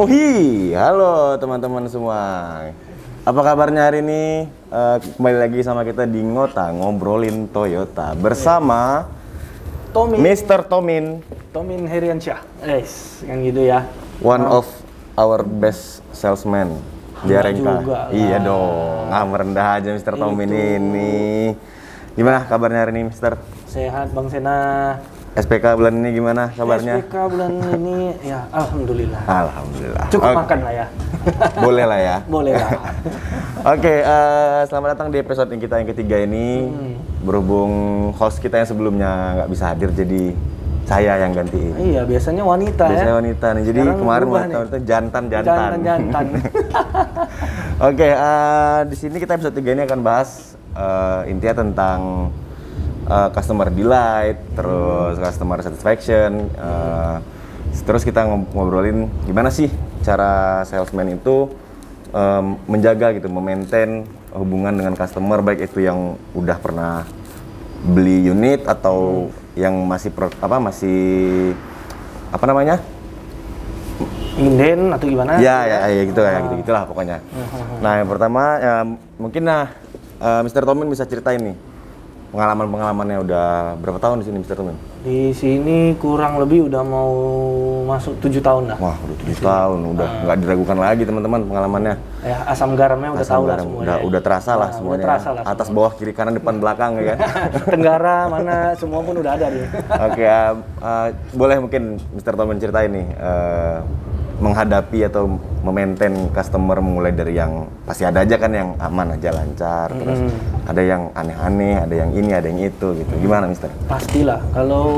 Ohi, halo teman-teman semua. Apa kabarnya hari ini? Kembali lagi sama kita di Ngota Ngobrolin Toyota bersama Tomin. Mr. Tomin Heriansyah. Yang gitu ya. One of our best salesman di Arengka. Iya dong, merendah aja Mr. Tomin ini. Gimana kabarnya hari ini, Mr.? Sehat Bang Sena. SPK bulan ini gimana kabarnya? SPK bulan ini ya alhamdulillah. Alhamdulillah. Cukup makan lah ya. Boleh lah ya. Boleh lah. Oke, selamat datang di episode kita yang ketiga ini. Berhubung host kita yang sebelumnya nggak bisa hadir, jadi saya yang gantiin. Iya, biasanya wanita Biasanya ya. wanita nih. Jadi Sekarang kemarin berubah wanita itu jantan. Oke, di sini kita episode 3 ini akan bahas intinya tentang customer delight, terus customer satisfaction, terus kita ngobrolin gimana sih cara salesman itu menjaga gitu, memaintain hubungan dengan customer, baik itu yang udah pernah beli unit atau yang masih Inden atau gimana? Ya gitu ya, gitulah pokoknya. Nah, yang pertama mungkin Mr. Tomin bisa ceritain nih pengalamannya udah berapa tahun di sini, Mr. Tomin? Di sini kurang lebih udah mau masuk 7 tahun lah. Wah, udah 7 tahun, udah nggak diragukan lagi teman-teman pengalamannya. Ya, asam garamnya udah tahu lah semuanya. Udah terasa lah semuanya. Udah terasa lah atas, bawah, kiri, kanan, depan, belakang ya kan. Tenggara mana semua pun udah ada nih. Oke, boleh mungkin Mr. Tomin ceritain nih menghadapi atau memaintain customer, mulai dari yang pasti ada aja kan yang aman aja, lancar, terus ada yang aneh-aneh, ada yang ini, ada yang itu gitu. Gimana, Mister? Pastilah, kalau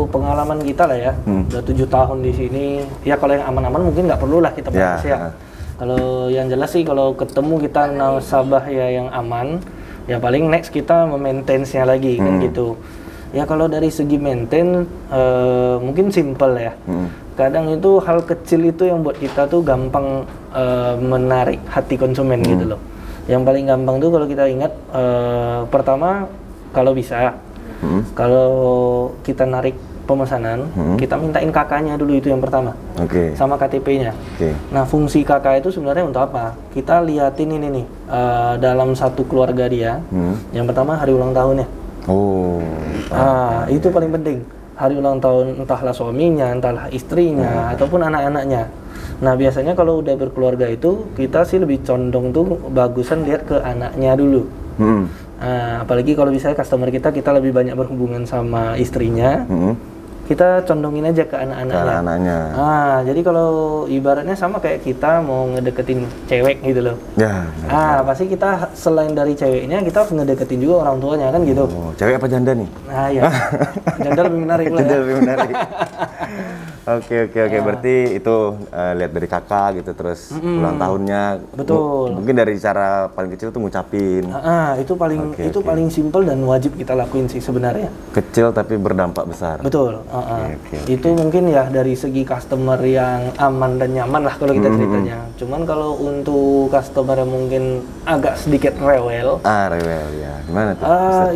pengalaman kita lah ya, udah 7 tahun di sini, ya kalau yang aman-aman mungkin nggak perlu lah kita bahas ya. Kalau yang jelas sih, kalau ketemu kita nasabah ya yang aman, ya paling next kita memaintain-nya lagi kan gitu. Ya kalau dari segi maintain, mungkin simple ya. Kadang itu hal kecil itu yang buat kita tuh gampang menarik hati konsumen gitu loh. Yang paling gampang tuh kalau kita ingat, pertama kalau bisa, kalau kita narik pemesanan, kita mintain kakaknya dulu, itu yang pertama. Sama KTP-nya. Nah, fungsi kakak itu sebenarnya untuk apa? Kita liatin ini nih, dalam satu keluarga dia, yang pertama hari ulang tahunnya. Itu paling penting. Hari ulang tahun entahlah suaminya, entahlah istrinya, ataupun anak-anaknya. Nah, biasanya kalau udah berkeluarga itu, kita sih lebih condong tuh bagusan lihat ke anaknya dulu. Apalagi kalau misalnya customer kita lebih banyak berhubungan sama istrinya, kita condongin aja ke anak-anaknya. Jadi kalau ibaratnya sama kayak kita mau ngedeketin cewek gitu loh. Pasti kita selain dari ceweknya, kita harus ngedeketin juga orang tuanya kan gitu. Cewek apa janda nih? Iya. Janda lebih menarik lah. Janda lebih menarik. Oke. Berarti itu lihat dari kakak gitu, terus ulang tahunnya. Betul. Mungkin dari cara paling kecil tuh ngucapin. Itu paling simpel dan wajib kita lakuin sih sebenarnya. Kecil tapi berdampak besar. Betul. Itu mungkin ya dari segi customer yang aman dan nyaman lah kalau kita ceritanya. Cuman kalau untuk customer yang mungkin agak sedikit rewel. Rewel ya. Gimana tuh?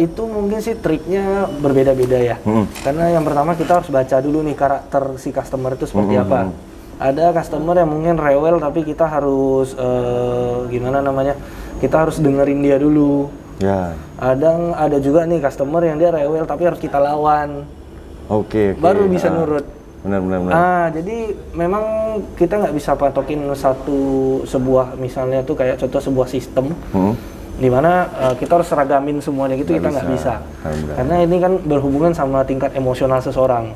Itu mungkin sih triknya berbeda-beda ya. Karena yang pertama kita harus baca dulu nih karakter si customer itu seperti apa. Ada customer yang mungkin rewel tapi kita harus kita harus dengerin dia dulu. Ada juga nih customer yang dia rewel tapi harus kita lawan. Baru bisa nurut. Benar. Jadi memang kita nggak bisa patokin sebuah misalnya tuh kayak contoh sebuah sistem di mana kita harus seragamin semuanya gitu, kita nggak bisa. Karena ini kan berhubungan sama tingkat emosional seseorang.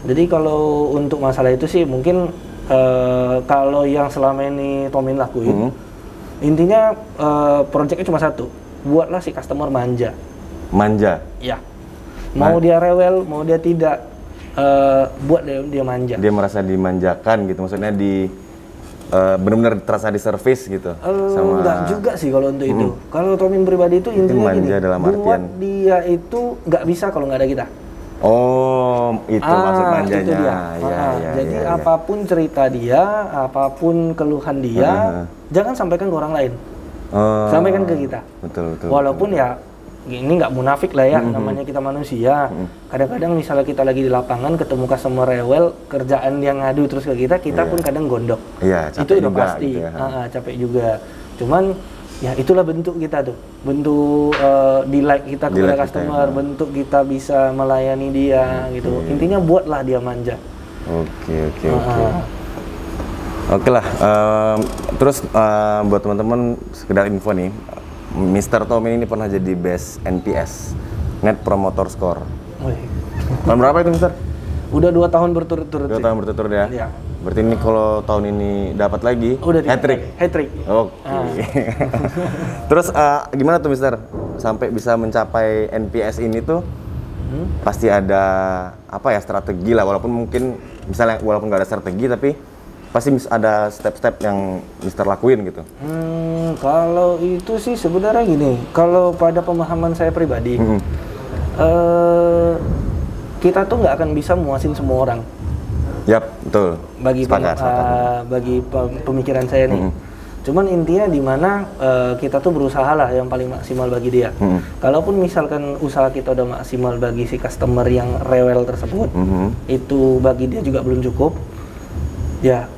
Jadi kalau untuk masalah itu sih mungkin kalau yang selama ini Tomin lakuin, intinya proyeknya cuma satu, buatlah si customer manja. Ya. Mau dia rewel, mau dia tidak, buat dia manja. Dia merasa dimanjakan gitu, maksudnya benar-benar terasa di service gitu. Enggak juga sih kalau untuk itu. Kalau Tomin pribadi itu intinya manja gini, dalam buat artian dia itu nggak bisa kalau nggak ada kita. Itu maksud manjanya. Itu dia. Jadi apapun cerita dia, apapun keluhan dia, jangan sampaikan ke orang lain. Sampaikan ke kita. Betul. Walaupun ya ini nggak munafik lah ya, namanya kita manusia. Kadang-kadang misalnya kita lagi di lapangan ketemu customer rewel, kerjaan dia ngadu terus ke kita pun kadang gondok. Iya, itu udah juga, pasti. gitu ya. Capek juga. Cuman ya itulah bentuk kita tuh, bentuk delight kita kepada customer, bentuk kita bisa melayani dia gitu. Intinya buatlah dia manja. Oke. Oke lah, terus buat teman-teman sekedar info nih, Mr. Tomin ini pernah jadi best NPS, Net Promoter Score. Tahun berapa itu, Mister? Udah 2 tahun berturut-turut. 2 tahun berturut-turut ya? Iya. Berarti ini kalau tahun ini dapat lagi, udah hat-trick? Oke. Terus gimana tuh, Mister? Sampai bisa mencapai NPS ini tuh, pasti ada apa ya, strategi lah, walaupun mungkin misalnya walaupun nggak ada strategi tapi pasti ada step-step yang Mister lakuin gitu. Kalau itu sih sebenarnya gini, kalau pada pemahaman saya pribadi, kita tuh nggak akan bisa muasin semua orang. Yap, betul. Bagi pemikiran saya nih. Cuman intinya di mana kita tuh berusaha lah yang paling maksimal bagi dia. Kalaupun misalkan usaha kita udah maksimal bagi si customer yang rewel tersebut, itu bagi dia juga belum cukup. Ya,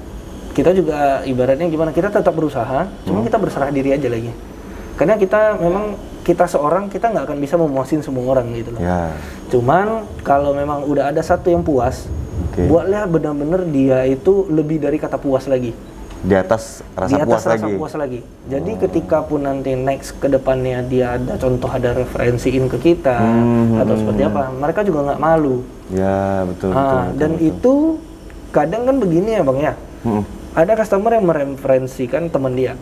kita juga ibaratnya gimana? Kita tetap berusaha, cuma kita berserah diri aja lagi. Karena kita seorang, kita nggak akan bisa memuasin semua orang gitu loh. Ya. Cuman kalau memang udah ada satu yang puas, buatlah benar-benar dia itu lebih dari kata puas lagi. Di atas rasa puas lagi. Jadi ketika pun nanti next ke depannya dia ada contoh, ada referensiin ke kita atau seperti apa, mereka juga nggak malu. Ya, betul. Dan itu kadang kan begini ya Bang ya. Ada customer yang mereferensikan teman dia.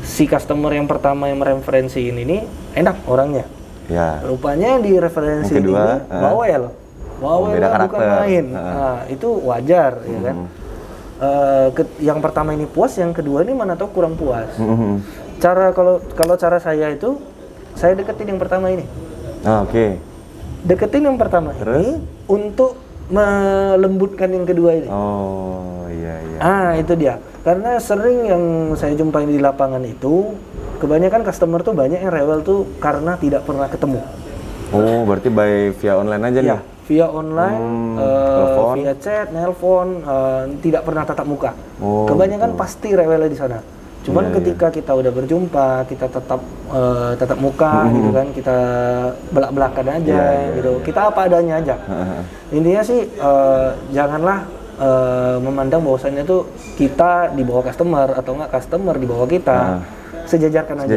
Si customer yang pertama yang mereferensiin ini enak orangnya. Ya. Rupanya di referensi ini bawel bukan main. Itu wajar ya kan. Yang pertama ini puas, yang kedua ini mana tahu kurang puas. Kalau cara saya itu, saya deketin yang pertama ini. Deketin yang pertama ini untuk melembutkan yang kedua ini. Itu dia. Karena sering yang saya jumpai di lapangan itu, kebanyakan customer tuh banyak yang rewel tuh karena tidak pernah ketemu. Berarti via online aja nih? Via online, via chat, nelpon, tidak pernah tatap muka. Kebanyakan pasti rewelnya di sana. Cuman ketika kita udah berjumpa, kita tatap muka gitu kan, kita belak-belakan aja gitu. Kita apa adanya aja. Intinya sih janganlah memandang bahwasannya tuh kita di bawah customer atau enggak customer di bawah kita. Sejajarkan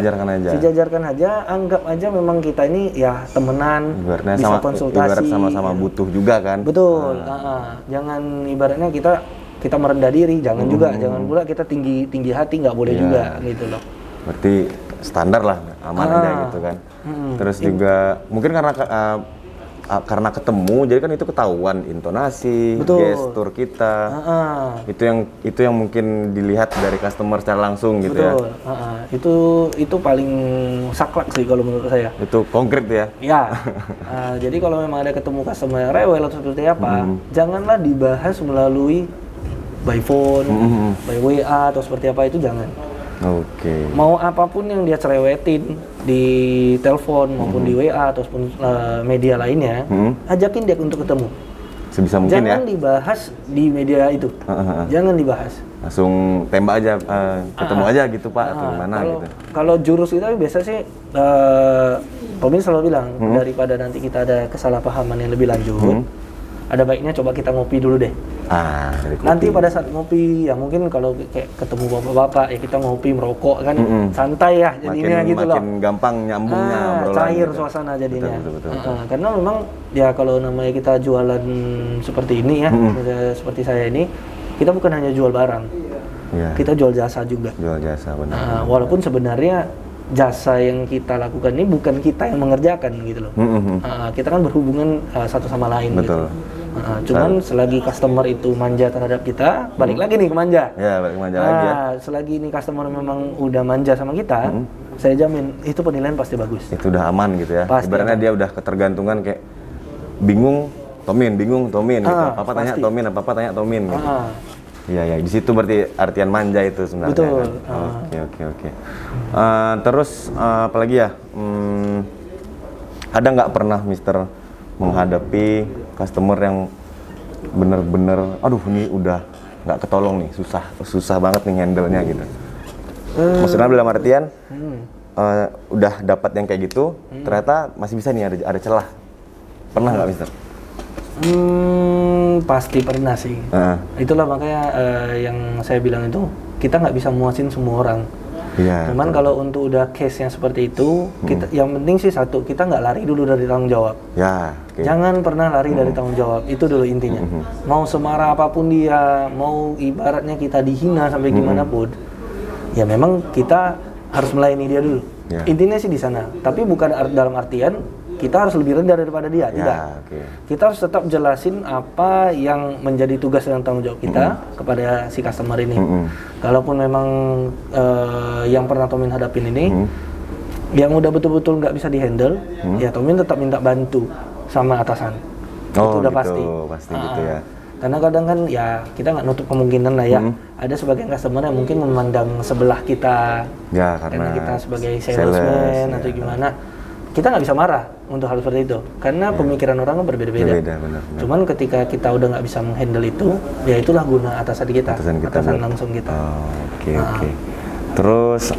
aja, anggap aja memang kita ini ya temenan, bisa konsultasi. Ibarat sama-sama butuh juga kan. Betul. Jangan ibaratnya kita merendah diri, jangan juga, jangan pula kita tinggi hati, nggak boleh juga gitu loh. Berarti standar lah, aman aja gitu kan. Terus juga mungkin karena ketemu, jadi kan itu ketahuan intonasi, gestur kita. Itu yang mungkin dilihat dari customer secara langsung gitu. Betul. Itu paling saklek sih kalau menurut saya. Itu konkret ya. Ya. Jadi kalau memang ada ketemu customer yang rewel atau seperti apa, janganlah dibahas melalui by phone, by WA atau seperti apa, itu jangan. Mau apapun yang dia cerewetin di telepon maupun di WA ataupun media lainnya, ajakin dia untuk ketemu. Sebisa mungkin jangan dibahas di media itu. Jangan dibahas. Langsung tembak aja, ketemu aja gitu Pak, atau gimana gitu. Kalau jurus itu biasa sih, Tomin selalu bilang, daripada nanti kita ada kesalahpahaman yang lebih lanjut, ada baiknya coba kita ngopi dulu deh. Nanti pada saat ngopi, ya mungkin kalau kayak ketemu bapak-bapak, ya kita ngopi, merokok kan, santai ya jadinya gitu loh. Makin gampang nyambungnya, cair gitu. Suasana jadinya. Betul. Karena memang ya kalau namanya kita jualan seperti ini ya, seperti saya ini, kita bukan hanya jual barang, kita jual jasa juga. Jual jasa, benar. Walaupun sebenarnya jasa yang kita lakukan ini bukan kita yang mengerjakan gitu loh. Kita kan berhubungan satu sama lain. Betul. Gitu. Cuman selagi customer itu manja terhadap kita, balik lagi nih ke manja. Ya, balik ke manja lagi ya. Selagi ini customer memang udah manja sama kita, saya jamin itu penilaian pasti bagus. Itu udah aman gitu ya. Pasti ibaratnya aman. Dia udah ketergantungan kayak bingung Tomin gitu. Apa tanya Tomin, apa tanya Tomin gitu. Iya, di situ berarti artian manja itu sebenarnya. Betul. Kan? Oke. Terus apalagi ya? ada nggak pernah Mister menghadapi customer yang bener-bener, aduh ini udah nggak ketolong nih, susah banget nih handle-nya gitu. Maksudnya dalam artian udah dapat yang kayak gitu, ternyata masih bisa nih ada celah. Pernah nggak Mister? Pasti pernah sih. Itulah makanya yang saya bilang itu kita nggak bisa muasin semua orang. Iya. Cuman kalau untuk udah case yang seperti itu, kita yang penting sih satu, kita nggak lari dulu dari tanggung jawab. Ya. Okay. Jangan pernah lari dari tanggung jawab. Itu dulu intinya. Mau semarah apapun dia, mau ibaratnya kita dihina sampai gimana pun, ya memang kita harus melayani dia dulu. Ya. Intinya sih di sana. Tapi bukan dalam artian kita harus lebih rendah daripada dia, tidak. Okay. Kita harus tetap jelasin apa yang menjadi tugas dan tanggung jawab kita kepada si customer ini. Kalaupun memang yang pernah Tomin hadapin ini, yang udah betul-betul nggak bisa dihandle, ya Tomin tetap minta bantu sama atasan. Itu udah gitu, pasti. Gitu ya. Karena kadang kan ya kita nggak nutup kemungkinan lah ya. Ada sebagian customer yang mungkin memandang sebelah kita, ya, karena kita sebagai salesman atau gimana. Kita nggak bisa marah untuk hal seperti itu, karena pemikiran orang kan berbeda-beda. Benar. Cuman ketika kita udah nggak bisa menghandle itu, ya itulah guna atasan kita, atasan langsung kita. Oke. Terus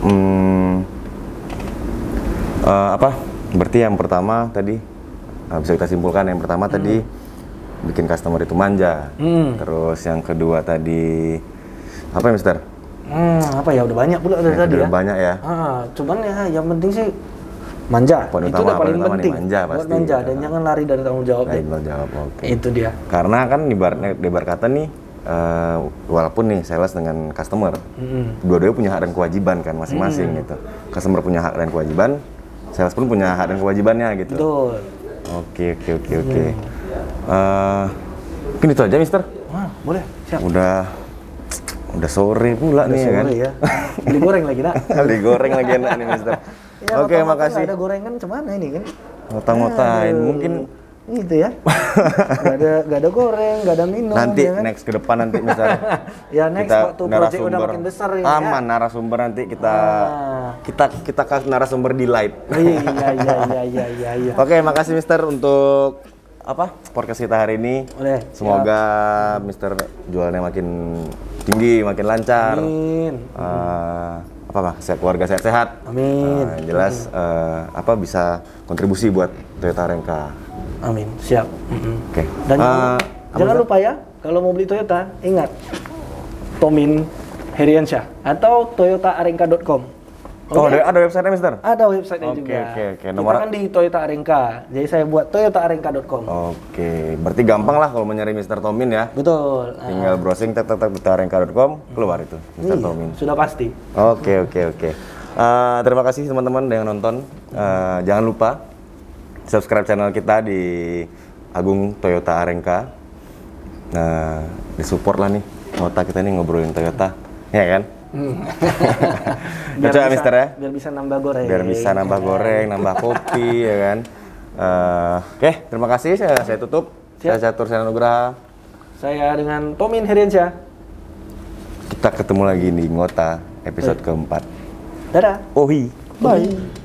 apa? Berarti yang pertama tadi bisa kita simpulkan, yang pertama tadi bikin customer itu manja. Terus yang kedua tadi apa ya, Mister? Apa ya, udah banyak pula dari tadi ya. Banyak ya. Cuman ya yang penting sih manja. Itu udah paling penting. Manja, pasti. Manja, dan jangan lari dari tanggung jawab. Oke. Itu dia. Karena kan ibarat kata nih, walaupun nih sales dengan customer, dua-duanya punya hak dan kewajiban kan masing-masing gitu. Customer punya hak dan kewajiban, sales pun punya hak dan kewajibannya gitu. Betul. Oke. Mungkin itu aja, Mister. Boleh. Siap. Udah sore pula nih sore, kan. Ya. Beli goreng lagi, nak. Beli goreng lagi enak nih, Mister. Ya, Oke, makasih. Ada gorengan cemana ini kan? Ngota-ngotain, mungkin gitu ya. Gak ada goreng, gak ada minum. Nanti ya kan? next ke depan nanti misalnya. Ya next waktu proyek udah makin besar ini. Aman ya. Narasumber nanti kita kasih narasumber di live. Iya. Oke, makasih Mister untuk podcast kita hari ini. Semoga Mister jualannya makin tinggi, makin lancar. Amin. Keluarga sehat-sehat. Amin. Jelas bisa kontribusi buat Toyota Arenka. Amin. Siap. Oke. Dan jangan lupa ya, kalau mau beli Toyota, ingat Tomin Heriansyah atau toyotaarenka.com. Ada website-nya, Mister? Ada website-nya juga. Oke. Nomor kan di Toyota Arenka. Jadi saya buat toyotaarenka.com. Oke. Berarti gampang lah kalau mencari Mister Tomin ya. Betul. Tinggal browsing toyotaarenka.com, keluar itu Mister Tomin. Sudah pasti. Oke. Terima kasih teman-teman yang nonton. Jangan lupa subscribe channel kita di Agung Toyota Arenka. Disupport lah nih Ngota kita nih ngobrolin Toyota, ya kan? Coba Mister ya. Biar bisa nambah goreng. Biar bisa nambah goreng, nambah kopi, ya kan? Oke, terima kasih. Saya tutup. Siap. Saya Catur Sena Nugraha. Saya dengan Tomin Heriansyah. Kita ketemu lagi di Ngota episode keempat. Dadah. Ohi. Bye.